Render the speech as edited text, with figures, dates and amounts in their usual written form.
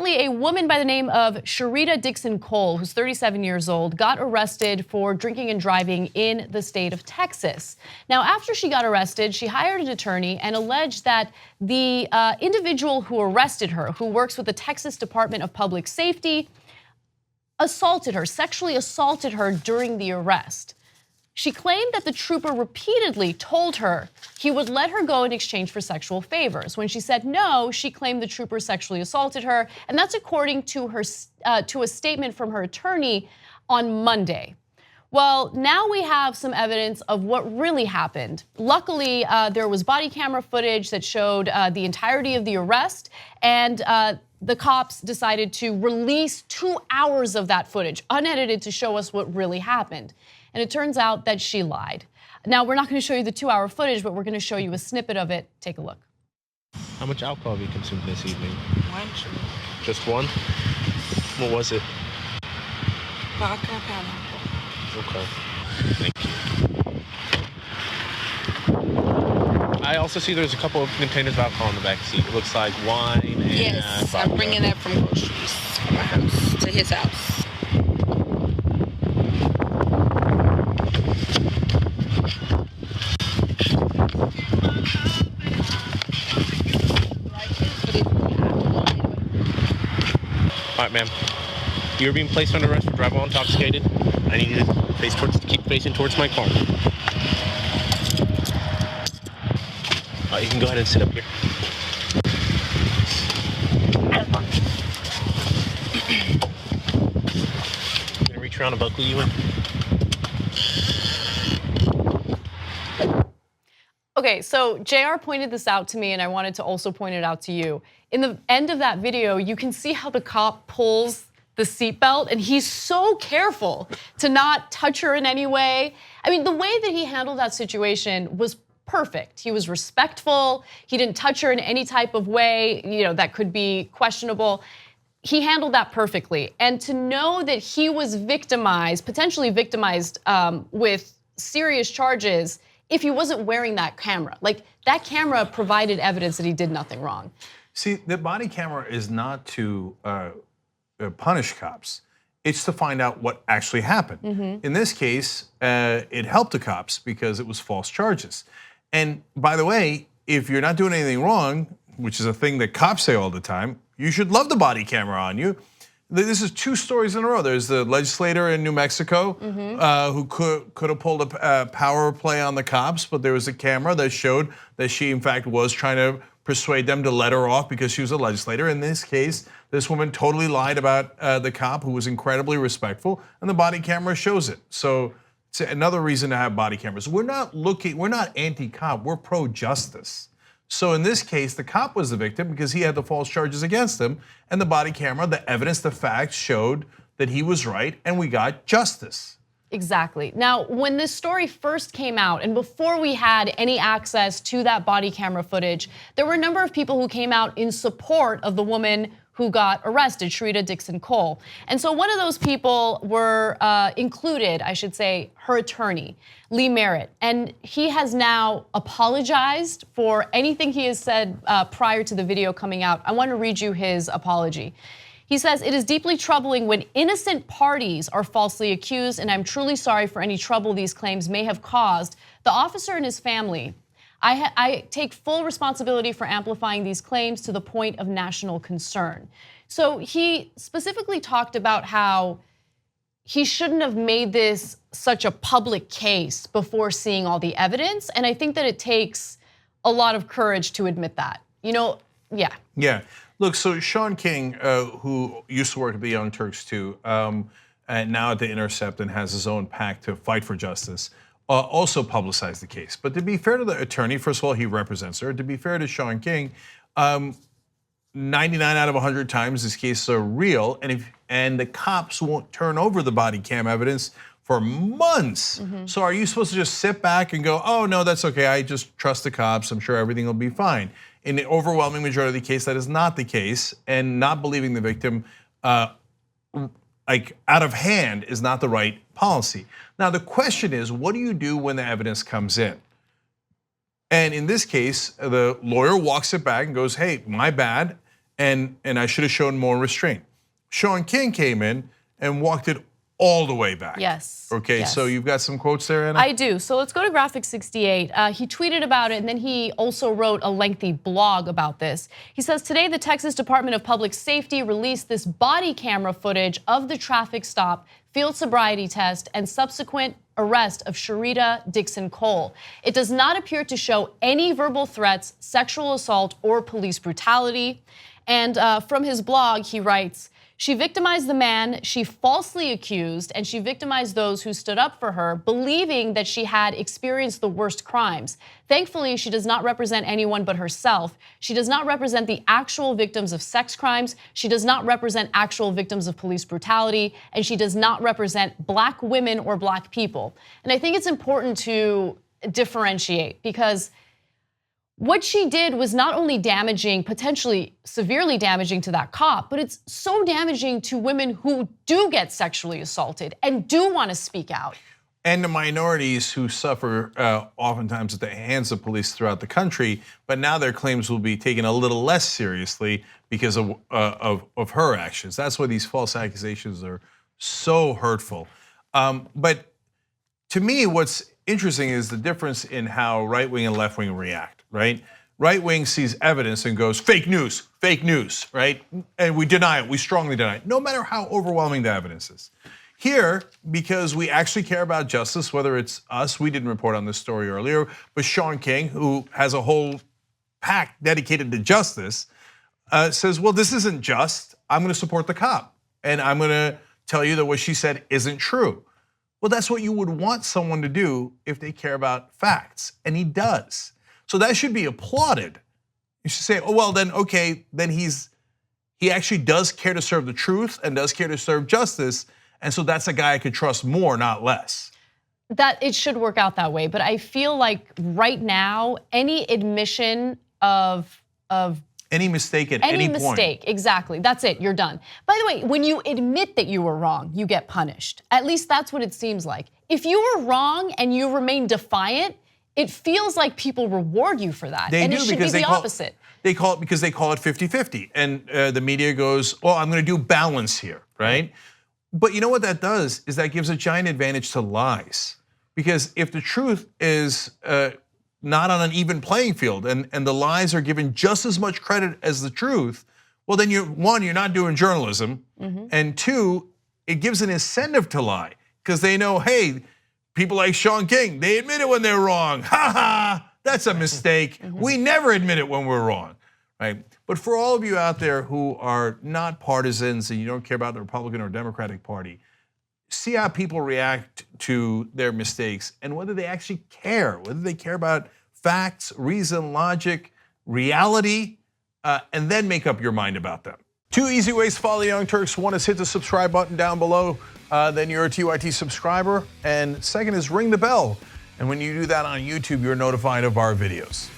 apparently a woman by the name of Sherita Dixon-Cole, who's 37 years old, got arrested for drinking and driving in the state of Texas. Now, after she got arrested, she hired an attorney and alleged that the individual who arrested her, who works with the Texas Department of Public Safety, assaulted her, sexually assaulted her during the arrest. She claimed that the trooper repeatedly told her he would let her go in exchange for sexual favors. When she said no, she claimed the trooper sexually assaulted her, and that's according to her to a statement from her attorney on Monday. Well, now we have some evidence of what really happened. Luckily, there was body camera footage that showed the entirety of the arrest, and the cops decided to release 2 hours of that footage, unedited, to show us what really happened. And it turns out that she lied. Now, we're not going to show you the 2-hour footage, but we're going to show you a snippet of it. Take a look. How much alcohol have you consumed this evening? One drink. Just one? What was it? Vodka and pineapple. Okay. Thank you. I also see there's a couple of containers of alcohol in the back seat. It looks like wine and yes, vodka. I'm bringing that from groceries from my house to his house. All right, ma'am. You're being placed under arrest for driving while intoxicated. I need you to keep facing towards my car. All right, you can go ahead and sit up here. I'm gonna reach around and buckle you in. Okay, so JR pointed this out to me, and I wanted to also point it out to you. In the end of that video, you can see how the cop pulls the seatbelt, and he's so careful to not touch her in any way. I mean, the way that he handled that situation was perfect. He was respectful. He didn't touch her in any type of way, that could be questionable. He handled that perfectly. And to know that he was victimized, potentially victimized with serious charges, if he wasn't wearing that camera. Like, that camera provided evidence that he did nothing wrong. See, the body camera is not to punish cops. It's to find out what actually happened. Mm-hmm. In this case, it helped the cops because it was false charges. And by the way, if you're not doing anything wrong, which is a thing that cops say all the time, you should love the body camera on you. This is 2 stories in a row. There's the legislator in New Mexico who could have pulled a power play on the cops, but there was a camera that showed that she, in fact, was trying to persuade them to let her off because she was a legislator. In this case, this woman totally lied about the cop, who was incredibly respectful, and the body camera shows it. So it's another reason to have body cameras. We're not anti-cop, we're pro-justice. So in this case, the cop was the victim because he had the false charges against him, and the body camera, the evidence, the facts showed that he was right, and we got justice. Exactly. Now, when this story first came out, and before we had any access to that body camera footage, there were a number of people who came out in support of the woman who got arrested, Sherita Dixon-Cole. And so one of those people included, I should say, her attorney, Lee Merritt. And he has now apologized for anything he has said prior to the video coming out. I want to read you his apology. He says, "It is deeply troubling when innocent parties are falsely accused, and I'm truly sorry for any trouble these claims may have caused the officer and his family. I take full responsibility for amplifying these claims to the point of national concern." So he specifically talked about how he shouldn't have made this such a public case before seeing all the evidence. And I think that it takes a lot of courage to admit that. Yeah. Yeah. Look, so Shaun King, who used to work at the Young Turks too, and now at The Intercept and has his own PAC to fight for justice, also publicized the case. But to be fair to the attorney, first of all, he represents her. To be fair to Shaun King, 99 out of 100 times these cases are real, and the cops won't turn over the body cam evidence for months. Mm-hmm. So are you supposed to just sit back and go, oh no, that's okay, I just trust the cops, I'm sure everything will be fine? In the overwhelming majority of the case, that is not the case, and not believing the victim like out of hand is not the right policy. Now the question is, what do you do when the evidence comes in? And in this case, the lawyer walks it back and goes, hey, my bad. and I should have shown more restraint. Shaun King came in and walked it all the way back. Yes. Okay, yes. so you've got some quotes there, Anna? I do. So let's go to graphic 68. He tweeted about it, and then he also wrote a lengthy blog about this. He says, today the Texas Department of Public Safety released this body camera footage of the traffic stop, field sobriety test, and subsequent arrest of Sherita Dixon-Cole. It does not appear to show any verbal threats, sexual assault, or police brutality. And from his blog, he writes, she victimized the man she falsely accused, and she victimized those who stood up for her, believing that she had experienced the worst crimes. Thankfully, she does not represent anyone but herself. She does not represent the actual victims of sex crimes. She does not represent actual victims of police brutality, and she does not represent Black women or Black people. And I think it's important to differentiate, because what she did was not only damaging, potentially severely damaging to that cop, but it's so damaging to women who do get sexually assaulted and do want to speak out. And the minorities who suffer oftentimes at the hands of police throughout the country, but now their claims will be taken a little less seriously because of her actions. That's why these false accusations are so hurtful. But to me, what's interesting is the difference in how right wing and left wing react, right? Right wing sees evidence and goes, fake news, right? And we deny it, we strongly deny it, no matter how overwhelming the evidence is. Here, because we actually care about justice, whether it's us, we didn't report on this story earlier, but Shaun King, who has a whole pack dedicated to justice, says, well, this isn't just, I'm gonna support the cop, and I'm gonna tell you that what she said isn't true. Well, that's what you would want someone to do if they care about facts, and he does. So that should be applauded. You should say, oh, well, then, okay, then he actually does care to serve the truth and does care to serve justice, and so that's a guy I could trust more, not less. That it should work out that way, but I feel like right now, any admission of any mistake at any point. Any mistake, exactly. That's it, you're done. By the way, when you admit that you were wrong, you get punished. At least that's what it seems like. If you were wrong and you remain defiant, it feels like people reward you for that. And it should be the opposite. They call it because they call it 50-50. And the media goes, well, I'm gonna do balance here, right? But you know what that does is that gives a giant advantage to lies. Because if the truth is not on an even playing field and the lies are given just as much credit as the truth, well then you're not doing journalism, and two, it gives an incentive to lie because they know, hey, people like Shaun King, they admit it when they're wrong. Ha ha, that's a mistake. We never admit it when we're wrong, right? But for all of you out there who are not partisans and you don't care about the Republican or Democratic Party, see how people react to their mistakes and whether they actually care, whether they care about facts, reason, logic, reality, and then make up your mind about them. 2 easy ways to follow the Young Turks. One is hit the subscribe button down below, then you're a TYT subscriber. And second is ring the bell. And when you do that on YouTube, you're notified of our videos.